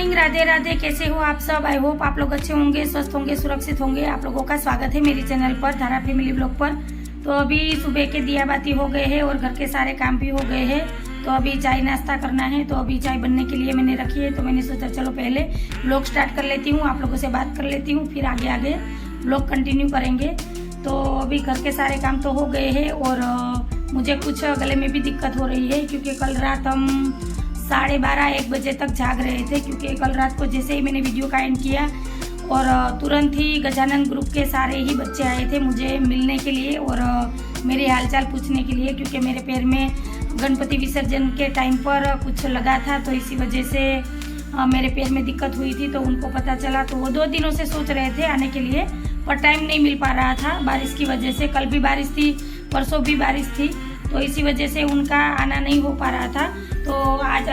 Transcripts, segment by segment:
Morning, Radhe Radhe. कैसे हो आप सब? आई होप आप लोग अच्छे होंगे, स्वस्थ होंगे, सुरक्षित होंगे। आप लोगों का स्वागत है मेरी चैनल पर, धारा फैमिली ब्लॉग पर। तो अभी सुबह के दिया बाती हो गए हैं और घर के सारे काम भी हो गए हैं। तो अभी चाय नाश्ता करना है, तो अभी चाय बनने के लिए मैंने रखी है। तो मैंने सोचा चलो पहले ब्लॉग स्टार्ट कर लेती हूँ, आप लोगों से बात कर लेती हूँ, फिर आगे आगे ब्लॉग कंटिन्यू करेंगे। तो अभी घर के सारे काम तो हो गए हैं और मुझे कुछ गले में भी दिक्कत हो रही है, क्योंकि कल रात हम 12:30-1 बजे तक जाग रहे थे। क्योंकि कल रात को जैसे ही मैंने वीडियो का एंड किया और तुरंत ही गजानन ग्रुप के सारे ही बच्चे आए थे मुझे मिलने के लिए और मेरे हालचाल पूछने के लिए, क्योंकि मेरे पैर में गणपति विसर्जन के टाइम पर कुछ लगा था। तो इसी वजह से मेरे पैर में दिक्कत हुई थी। तो उनको पता चला, तो वो 2 दिनों से सोच रहे थे आने के लिए, पर टाइम नहीं मिल पा रहा था बारिश की वजह से। कल भी बारिश थी, परसों भी बारिश थी, तो इसी वजह से उनका आना नहीं हो पा रहा था। तो आज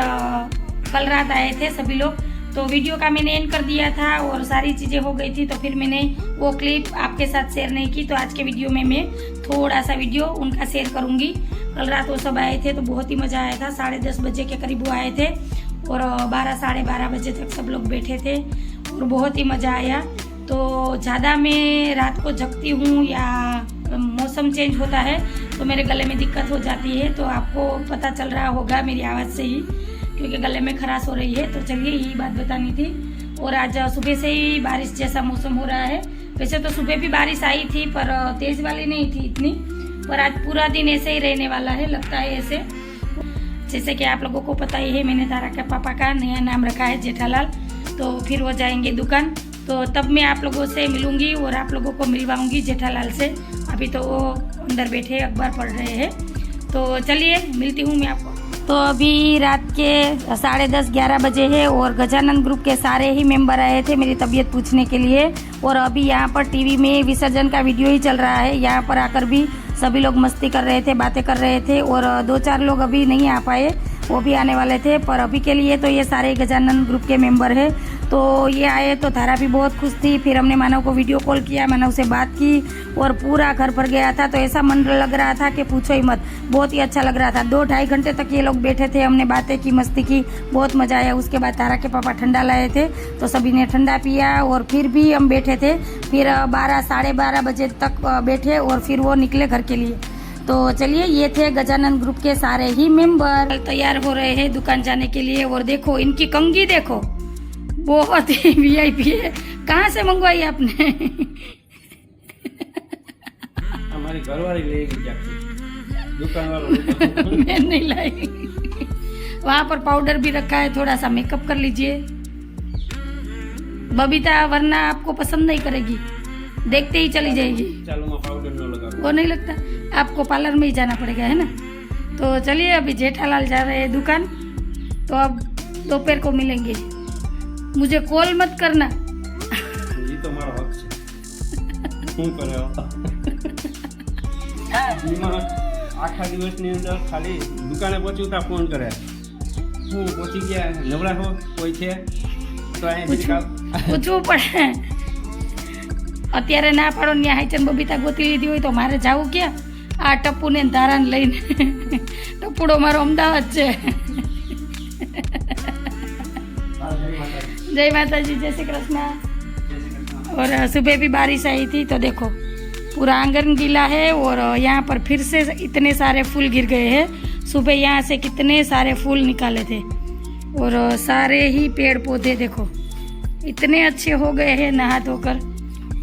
कल रात आए थे सभी लोग। तो वीडियो का मैंने एंड कर दिया था और सारी चीज़ें हो गई थी, तो फिर मैंने वो क्लिप आपके साथ शेयर नहीं की। तो आज के वीडियो में मैं थोड़ा सा वीडियो उनका शेयर करूँगी। कल रात वो सब आए थे तो बहुत ही मज़ा आया था। 10:30 बजे के करीब वो आए थे और 12-12:30 बजे तक सब लोग बैठे थे और बहुत ही मज़ा आया। तो ज़्यादा मैं रात को जगती हूँ या मौसम चेंज होता है तो मेरे गले में दिक्कत हो जाती है। तो आपको पता चल रहा होगा मेरी आवाज़ से ही, क्योंकि गले में खराश हो रही है। तो चलिए यही बात बतानी थी। और आज सुबह से ही बारिश जैसा मौसम हो रहा है। वैसे तो सुबह भी बारिश आई थी, पर तेज़ वाली नहीं थी इतनी। पर आज पूरा दिन ऐसे ही रहने वाला है, लगता है ऐसे। जैसे कि आप लोगों को पता ही है, मैंने तारा के पापा का नया नाम रखा है जेठालाल। तो फिर वो जाएंगे दुकान, तो तब मैं आप लोगों से मिलूंगी और आप लोगों को मिलवाऊंगी जेठालाल से। अभी तो वो अंदर बैठे अखबार पढ़ रहे हैं। तो चलिए मिलती हूँ मैं आपको। तो अभी रात के 10:30-11 बजे है और गजानन ग्रुप के सारे ही मेंबर आए थे मेरी तबीयत पूछने के लिए। और अभी यहाँ पर टीवी में विसर्जन का वीडियो ही चल रहा है। यहाँ पर आकर भी सभी लोग मस्ती कर रहे थे, बातें कर रहे थे। और 2-4 लोग अभी नहीं आ पाए, वो भी आने वाले थे। पर अभी के लिए तो ये सारे गजानन ग्रुप के मेंबर है। तो ये आए तो धारा भी बहुत खुश थी। फिर हमने मानव को वीडियो कॉल किया, मानव से बात की और पूरा घर भर गया था। तो ऐसा मन लग रहा था कि पूछो ही मत, बहुत ही अच्छा लग रहा था। 2-2.5 घंटे तक ये लोग बैठे थे, हमने बातें की, मस्ती की, बहुत मजा आया। उसके बाद तारा के पापा ठंडा लाए थे तो सभी ने ठंडा पिया और फिर भी हम बैठे थे। फिर 12-12:30 बजे तक बैठे और फिर वो निकले घर के लिए। तो चलिए, ये थे गजानन ग्रुप के सारे ही मेंबर। तैयार हो रहे हैं दुकान जाने के लिए। और देखो इनकी कंघी, देखो बहुत ही वीआईपी है। कहाँ से मंगवाई आपने? हमारी घरवाली ले गई क्या? दुकान वाला मैं नहीं लाई। वहाँ पर पाउडर भी रखा है, थोड़ा सा मेकअप कर लीजिए बबीता, वरना आपको पसंद नहीं करेगी, देखते ही चली जाएगी। चलो मैं पाउडर न लगा, वो नहीं लगता, आपको पार्लर में ही जाना पड़ेगा, है ना। तो चलिए, अभी जेठालाल जा रहे हैं दुकान। तो अब दोपहर को मिलेंगे। मुझे कॉल मत करना। ये तो हमारा हक है। શું કરે આખા દિવસની અંદર ખાલી દુકાને પહોંચ્યું તા ફોન કરે, હું પહોંચી ગયા, નવરા હો, કોઈ છે તો અહીંયા પૂછવું પડે। અત્યારે ના પાડો ને હાઈચન બબીતા ગોતી લીધી હોય તો મારે જાવું ક્યાં? આ ટપ્પુ ને ધારાને લઈને। ટપ્પુડો મારો અમદાવાદ છે। जय माता जी, जय श्री कृष्णा। और सुबह भी बारिश आई थी, तो देखो पूरा आंगन गीला है और यहाँ पर फिर से इतने सारे फूल गिर गए हैं। सुबह यहाँ से कितने सारे फूल निकाले थे और सारे ही पेड़ पौधे देखो इतने अच्छे हो गए हैं नहा धोकर।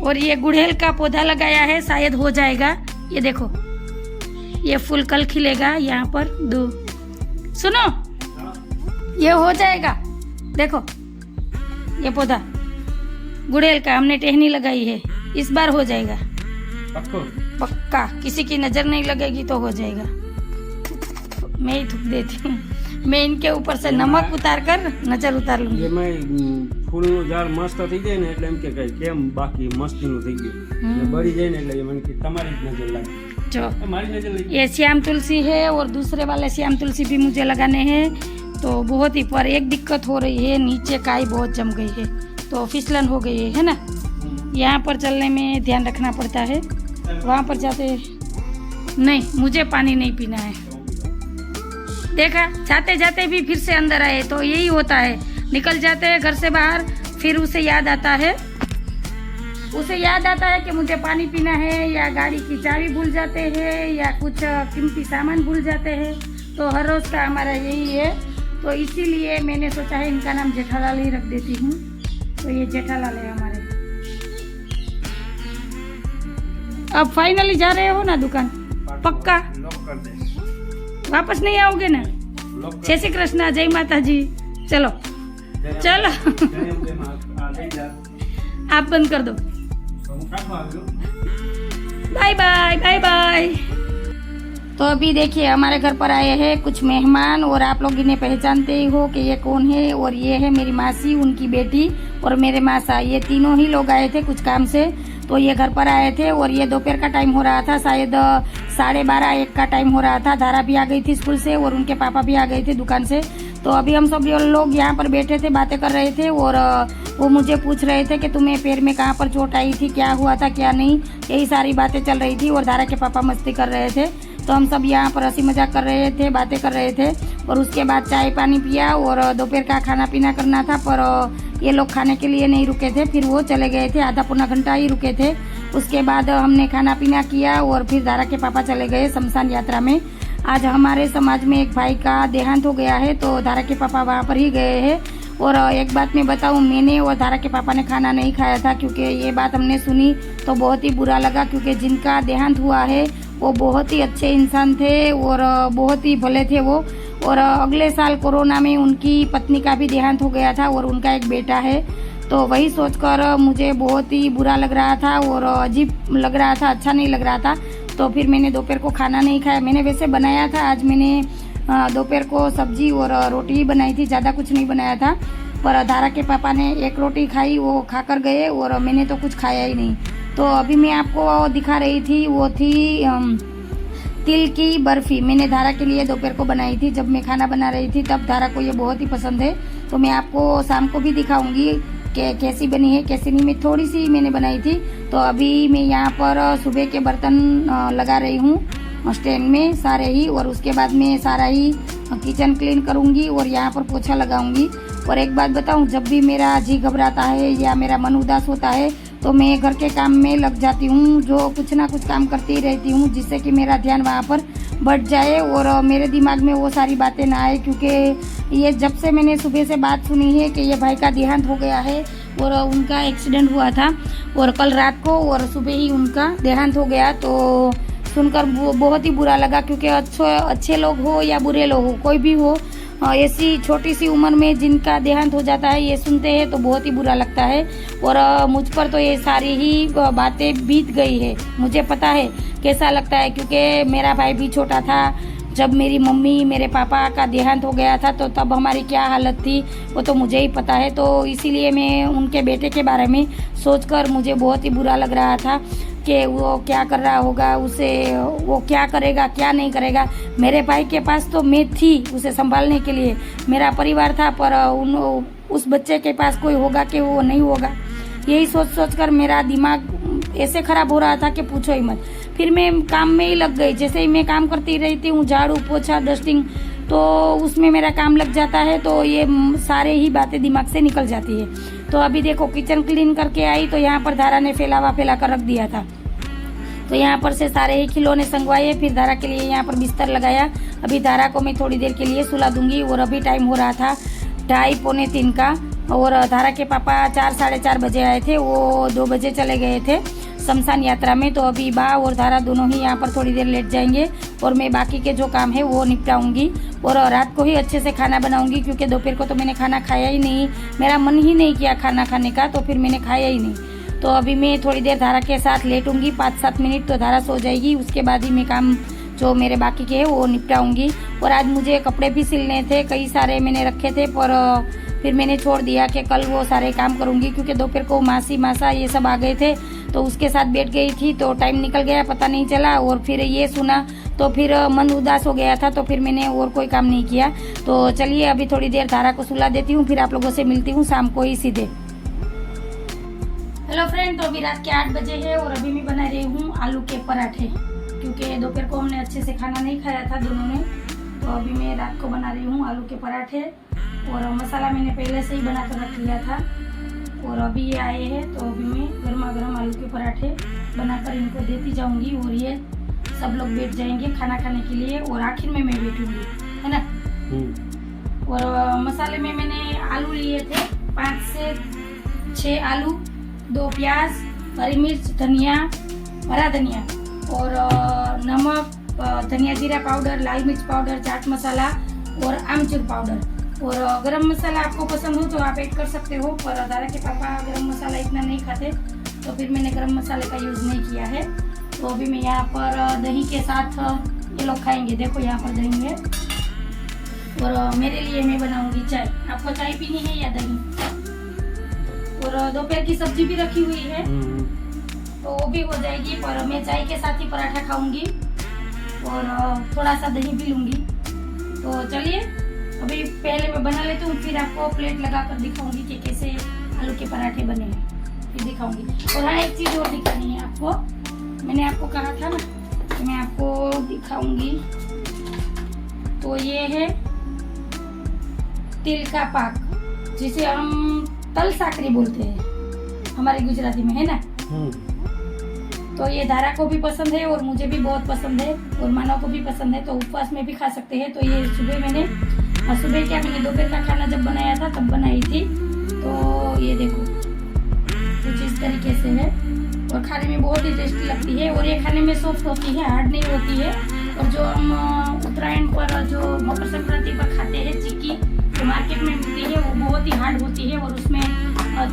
और ये गुड़हल का पौधा लगाया है, शायद हो जाएगा। ये देखो ये फूल कल खिलेगा यहाँ पर। सुनो, ये हो जाएगा। देखो ये पौधा गुड़हल का हमने टहनी लगाई है, इस बार हो जाएगा पक्का। किसी की नजर नहीं लगेगी तो हो जाएगा। मैं ही थूक देती हूँ। मैं इनके ऊपर से नमक उतार कर नजर उतार लूंगी। ફૂલનું ઝાડ મસ્ત થઈ જાય ને એટલે એમ કે કેમ બાકી મસ્તીનું થઈ ગયું ને બળી જાય ને એટલે મને કે તમારી જ નજર લાગી। जो મારી નજર લાગી। ये श्याम तुलसी है और दूसरे वाले श्याम तुलसी भी मुझे लगाने हैं। तो बहुत ही, पर एक दिक्कत हो रही है, नीचे काई बहुत जम गई है, तो फिसलन हो गई है ना। यहाँ पर चलने में ध्यान रखना पड़ता है, वहाँ पर जाते नहीं। मुझे पानी नहीं पीना है। देखा, जाते जाते भी फिर से अंदर आए। तो यही होता है, निकल जाते हैं घर से बाहर, फिर उसे याद आता है कि मुझे पानी पीना है, या गाड़ी की चाबी भूल जाते हैं, या कुछ कीमती सामान भूल जाते हैं। तो हर रोज़ का हमारा यही है। तो इसीलिए मैंने सोचा है इनका नाम जेठालाल ही रख देती हूँ। तो ये जेठालाल है हमारे। अब फाइनली जा रहे हो ना दुकान? पक्का? लॉक कर दे। वापस नहीं आओगे ना? जय श्री कृष्णा, जय माता जी। चलो चलो आप बंद कर दो। Bye bye bye bye. तो अभी देखिए हमारे घर पर आए हैं कुछ मेहमान, और आप लोग इन्हें पहचानते ही हो कि ये कौन है। और ये है मेरी मासी, उनकी बेटी और मेरे मासा। ये तीनों ही लोग आए थे कुछ काम से, तो ये घर पर आए थे। और ये दोपहर का टाइम हो रहा था, शायद 12:30-1 का टाइम हो रहा था। धारा भी आ गई थी स्कूल से और उनके पापा भी आ गए थे दुकान से। तो अभी हम सब लोग यहाँ पर बैठे थे, बातें कर रहे थे। और वो मुझे पूछ रहे थे कि तुम्हें पैर में कहाँ पर चोट आई थी, क्या हुआ था क्या नहीं, यही सारी बातें चल रही थी। और धारा के पापा मस्ती कर रहे थे, तो हम सब यहाँ पर हंसी मजाक कर रहे थे, बातें कर रहे थे। और उसके बाद चाय पानी पिया और दोपहर का खाना पीना करना था, पर ये लोग खाने के लिए नहीं रुके थे, फिर वो चले गए थे। आधा पौना घंटा ही रुके थे। उसके बाद हमने खाना पीना किया और फिर धारा के पापा चले गए शमशान यात्रा में। आज हमारे समाज में एक भाई का देहांत हो गया है, तो धारा के पापा वहाँ पर ही गए हैं। और एक बात मैं बताऊँ, मैंने और धारा के पापा ने खाना नहीं खाया था, क्योंकि ये बात हमने सुनी तो बहुत ही बुरा लगा। क्योंकि जिनका देहांत हुआ है वो बहुत ही अच्छे इंसान थे और बहुत ही भले थे वो। और अगले साल कोरोना में उनकी पत्नी का भी देहांत हो गया था और उनका एक बेटा है। तो वही सोचकर मुझे बहुत ही बुरा लग रहा था और अजीब लग रहा था, अच्छा नहीं लग रहा था। तो फिर मैंने दोपहर को खाना नहीं खाया। मैंने वैसे बनाया था, आज मैंने दोपहर को सब्जी और रोटी ही बनाई थी, ज़्यादा कुछ नहीं बनाया था। पर धारा के पापा ने एक रोटी खाई, वो खाकर गए और मैंने तो कुछ खाया ही नहीं। तो अभी मैं आपको दिखा रही थी, वो थी तिल की बर्फ़ी। मैंने धारा के लिए दोपहर को बनाई थी, जब मैं खाना बना रही थी तब। धारा को ये बहुत ही पसंद है, तो मैं आपको शाम को भी दिखाऊंगी कि कैसी बनी है कैसी नहीं। मैं थोड़ी सी मैंने बनाई थी। तो अभी मैं यहाँ पर सुबह के बर्तन लगा रही हूँ स्टैंड में सारे ही, और उसके बाद मैं सारा ही किचन क्लीन करूँगी और यहाँ पर पोछा लगाऊंगी। और एक बात बताऊँ, जब भी मेरा जी घबराता है या मेरा मन उदास होता है तो मैं घर के काम में लग जाती हूँ, जो कुछ ना कुछ काम करती रहती हूँ, जिससे कि मेरा ध्यान वहाँ पर बढ़ जाए और मेरे दिमाग में वो सारी बातें ना आए। क्योंकि ये जब से मैंने सुबह से बात सुनी है कि ये भाई का देहांत हो गया है और उनका एक्सीडेंट हुआ था और कल रात को और सुबह ही उनका देहांत हो गया, तो सुनकर बहुत ही बुरा लगा। क्योंकि अच्छे लोग हो या बुरे लोग हो, कोई भी हो, ऐसी छोटी सी उम्र में जिनका देहांत हो जाता है, ये सुनते हैं तो बहुत ही बुरा लगता है। और मुझ पर तो ये सारी ही बातें बीत गई है, मुझे पता है कैसा लगता है। क्योंकि मेरा भाई भी छोटा था जब मेरी मम्मी मेरे पापा का देहांत हो गया था, तो तब हमारी क्या हालत थी वो तो मुझे ही पता है। तो इसीलिए मैं उनके बेटे के बारे में सोचकर मुझे बहुत ही बुरा लग रहा था कि वो क्या कर रहा होगा, उसे वो क्या करेगा क्या नहीं करेगा। मेरे भाई के पास तो मैं थी उसे संभालने के लिए, मेरा परिवार था, पर उस बच्चे के पास कोई होगा कि वो नहीं होगा, यही सोच कर मेरा दिमाग ऐसे खराब हो रहा था कि पूछो ही मत। फिर मैं काम में ही लग गई। जैसे ही मैं काम करती रहती हूँ, झाड़ू पोछा डस्टिंग, तो उसमें मेरा काम लग जाता है, तो ये सारे ही बातें दिमाग से निकल जाती है। तो अभी देखो किचन क्लीन करके आई तो यहाँ पर धारा ने फैला कर रख दिया था, तो यहाँ पर से सारे ही खिलौने संगवाए। फिर धारा के लिए यहाँ पर बिस्तर लगाया। अभी धारा को मैं थोड़ी देर के लिए सुला दूंगी। और अभी टाइम हो रहा था 2:30-3 का, और धारा के पापा 4-4:30 बजे आए थे, वो 2 बजे चले गए थे शमशान यात्रा में। तो अभी बा और धारा दोनों ही यहाँ पर थोड़ी देर लेट जाएंगे और मैं बाकी के जो काम है वो निपटाऊंगी। और रात को ही अच्छे से खाना बनाऊंगी, क्योंकि दोपहर को तो मैंने खाना खाया ही नहीं, मेरा मन ही नहीं किया खाना खाने का, तो फिर मैंने खाया ही नहीं। तो अभी मैं थोड़ी देर धारा के साथ लेटूंगी, 5-7 मिनट, तो धारा सो जाएगी। उसके बाद ही मैं काम जो मेरे बाकी के है वो निपटाऊंगी। और आज मुझे कपड़े भी सिलने थे, कई सारे मैंने रखे थे, पर फिर मैंने छोड़ दिया कि कल वो सारे काम करूंगी। क्योंकि दोपहर को मासी मासा ये सब आ गए थे, तो उसके साथ बैठ गई थी, तो टाइम निकल गया पता नहीं चला। और फिर ये सुना तो फिर मन उदास हो गया था, तो फिर मैंने और कोई काम नहीं किया। तो चलिए अभी थोड़ी देर धारा को सुला देती हूँ, फिर आप लोगों से मिलती हूँ शाम को ही सीधे। हेलो फ्रेंड, तो अभी रात के 8 बजे है और अभी मैं बना रही हूँ आलू के पराठे। क्योंकि दोपहर को हमने अच्छे से खाना नहीं खाया था दोनों ने, तो अभी मैं रात को बना रही हूँ आलू के पराठे। और मसाला मैंने पहले से ही बना कर रख लिया था। और अभी ये आए हैं तो अभी मैं गर्मा गर्म आलू के पराठे बनाकर इनको देती जाऊंगी और ये सब लोग बैठ जाएंगे खाना खाने के लिए और आखिर में मैं बैठूंगी, है ना। और मसाले में मैंने आलू लिए थे 5 से 6 आलू, 2 प्याज, हरी मिर्च, धनिया, हरा धनिया और नमक, धनिया जीरा पाउडर, लाल मिर्च पाउडर, चाट मसाला और आमचूर पाउडर। और गरम मसाला आपको पसंद हो तो आप ऐड कर सकते हो, पर दादा के पापा गरम मसाला इतना नहीं खाते तो फिर मैंने गरम मसाले का यूज़ नहीं किया है। तो अभी मैं यहाँ पर दही के साथ ये लोग खाएंगे, देखो यहाँ पर दही है। और मेरे लिए मैं बनाऊंगी चाय। आपको चाय पीनी है या दही? और दोपहर की सब्जी भी रखी हुई है तो वो भी हो जाएगी, पर मैं चाय के साथ ही पराठा खाऊंगी और थोड़ा सा दही भी लूंगी। तो चलिए अभी पहले मैं बना लेती हूँ, फिर आपको प्लेट लगा कर दिखाऊंगी कि कैसे आलू के पराठे बने हैं, फिर दिखाऊंगी। और हाँ, एक चीज़ और दिखानी है आपको, मैंने आपको कहा था ना कि मैं आपको दिखाऊंगी। तो ये है तिल का पाक, जिसे हम तल साकरी बोलते हैं हमारी गुजराती में, है ना। तो ये धारा को भी पसंद है और मुझे भी बहुत पसंद है और मानव को भी पसंद है, तो उपवास में भी खा सकते हैं। तो ये सुबह क्या मैंने दोपहर का खाना जब बनाया था तब बनाई थी। तो ये देखो कुछ इस तरीके से है और खाने में बहुत ही टेस्टी लगती है। और ये खाने में सॉफ्ट होती है, हार्ड नहीं होती है। और जो हम उत्तरायण पर, जो मकर संक्रांति पर खाते हैं चिक्की, जो मार्केट में मिलती है, वो बहुत ही हार्ड होती है और उसमें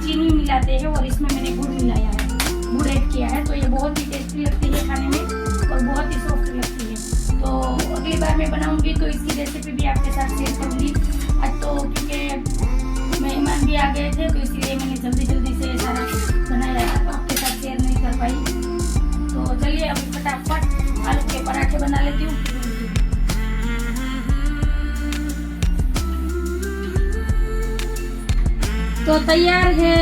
चीनी मिलाते हैं और इसमें मैंने गुड़ मिलाया है, गुड़ ऐड किया है। तो ये बहुत ही टेस्टी लगती है खाने में और बहुत ही सॉफ्ट लगती है। तो अगली बार मैं बनाऊंगी तो इसकी रेसिपी भी आपके साथ शेयर करूंगी। आज तो क्योंकि मेहमान भी आ गए थे तो इसलिए मैंने जल्दी से सारा बनाया था, तो आपके साथ शेयर नहीं कर पाई। तो चलिए अभी फटाफट आलू के पराठे बना लेती हूँ। तो तैयार है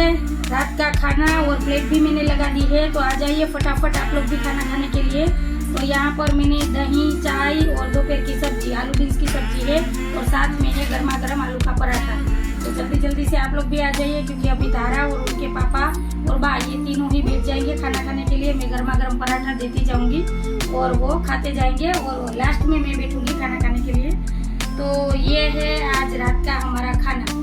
रात का खाना और प्लेट भी मैंने लगा दी है। तो आ जाइए फटाफट आप लोग भी खाना खाने के लिए। तो यहाँ पर मैंने दही, चाय और दोपहर की सब्जी, आलू बीन्स की सब्जी है और साथ में है गर्मा गर्म आलू का पराठा। तो जल्दी से आप लोग भी आ जाइए, क्योंकि अभी धारा और उनके पापा और बा ये तीनों ही बैठ जाएंगे खाना खाने के लिए। मैं गर्मा गर्म पराठा देती जाऊंगी और वो खाते जाएंगे और लास्ट में मैं बैठूंगी खाना खाने के लिए। तो ये है आज रात का हमारा खाना।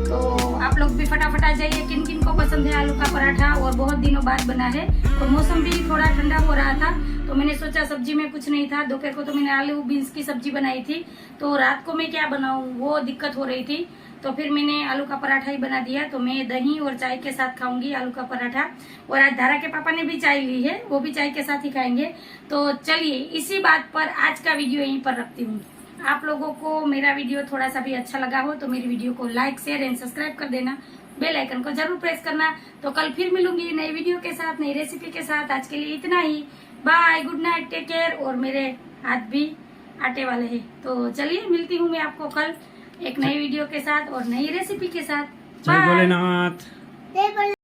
तो आप लोग भी फटाफट आ जाइए। किन किन को पसंद है आलू का पराठा और बहुत दिनों बाद बना है। और मौसम भी थोड़ा ठंडा हो रहा था तो मैंने सोचा सब्जी में कुछ नहीं था। दोपहर को तो मैंने आलू बीन्स की सब्जी बनाई थी, तो रात को मैं क्या बनाऊं वो दिक्कत हो रही थी। तो फिर मैंने आलू का पराठा ही बना दिया। तो मैं दही और चाय के साथ खाऊंगी आलू का पराठा। और आज धारा के पापा ने भी चाय ली है, वो भी चाय के साथ ही खाएंगे। तो चलिए इसी बात पर आज का वीडियो यहीं पर रखती हूँ। आप लोगों को मेरा वीडियो थोड़ा सा भी अच्छा लगा हो तो मेरी वीडियो को लाइक, शेयर एंड सब्सक्राइब कर देना। बेल आइकन को जरूर प्रेस करना। तो कल फिर मिलूंगी नई वीडियो के साथ, नई रेसिपी के साथ। आज के लिए इतना ही। Bye, good night, take care. और मेरे हाथ भी आटे वाले हैं। तो चलिए मिलती हूँ मैं आपको कल एक नई वीडियो के साथ और नई रेसिपी के साथ। जय भोलेनाथ।